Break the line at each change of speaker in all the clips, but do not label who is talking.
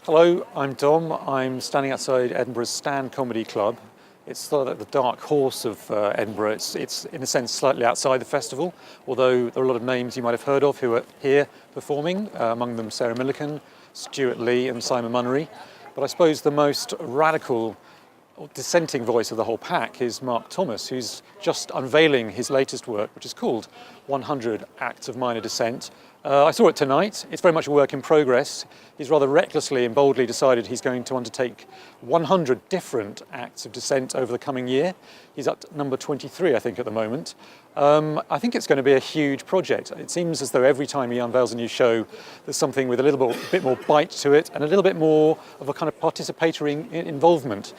Hello, I'm Dom. I'm standing outside Edinburgh's Stand Comedy Club. It's sort of like the dark horse of Edinburgh. It's in a sense slightly outside the festival, although there are a lot of names you might have heard of who are here performing, among them Sarah Millican, Stuart Lee and Simon Munnery. But I suppose the most radical dissenting voice of the whole pack is Mark Thomas, who's just unveiling his latest work, which is called 100 Acts of Minor Dissent. I saw it tonight. It's very much a work in progress. He's rather recklessly and boldly decided he's going to undertake 100 different acts of dissent over the coming year. He's up to number 23, I think, at the moment. I think it's going to be a huge project. It seems as though every time he unveils a new show, there's something with a little bit more bite to it and a little bit more of a kind of participatory involvement.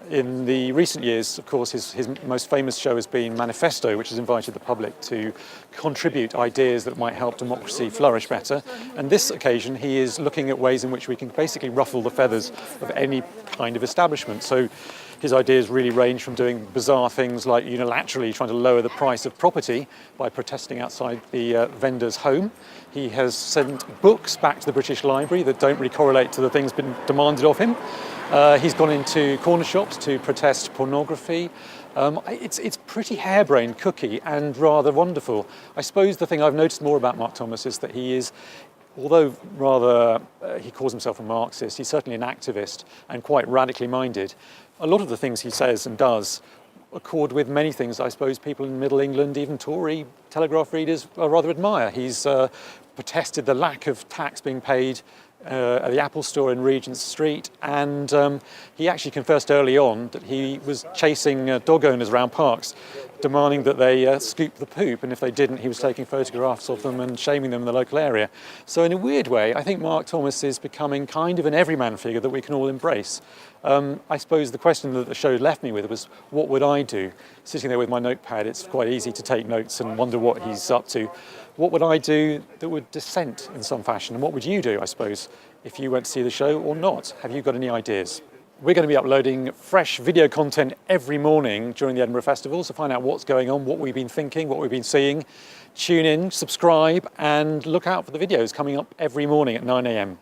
In the recent years, of course, his most famous show has been Manifesto, which has invited the public to contribute ideas that might help democracy flourish better. And this occasion, he is looking at ways in which we can basically ruffle the feathers of any kind of establishment. So his ideas really range from doing bizarre things like unilaterally trying to lower the price of property by protesting outside the vendor's home. He has sent books back to the British Library that don't really correlate to the things been demanded of him. He's gone into corner shops to protest pornography. It's pretty harebrained, cookie, and rather wonderful. I suppose the thing I've noticed more about Mark Thomas is that he is, although rather he calls himself a Marxist, he's certainly an activist and quite radically minded. A lot of the things he says and does accord with many things I suppose people in Middle England, even Tory Telegraph readers, rather admire. He's protested the lack of tax being paid at the Apple store in Regent Street, and he actually confessed early on that he was chasing dog owners around parks, demanding that they scoop the poop, and if they didn't, he was taking photographs of them and shaming them in the local area. So in a weird way, I think Mark Thomas is becoming kind of an everyman figure that we can all embrace. I suppose the question that the show left me with was, what would I do? Sitting there with my notepad, it's quite easy to take notes and wonder what he's up to. What would I do that would dissent in some fashion? And what would you do, I suppose, if you went to see the show or not? Have you got any ideas? We're going to be uploading fresh video content every morning during the Edinburgh Festival, so find out what's going on, what we've been thinking, what we've been seeing. Tune in, subscribe, and look out for the videos coming up every morning at 9 a.m.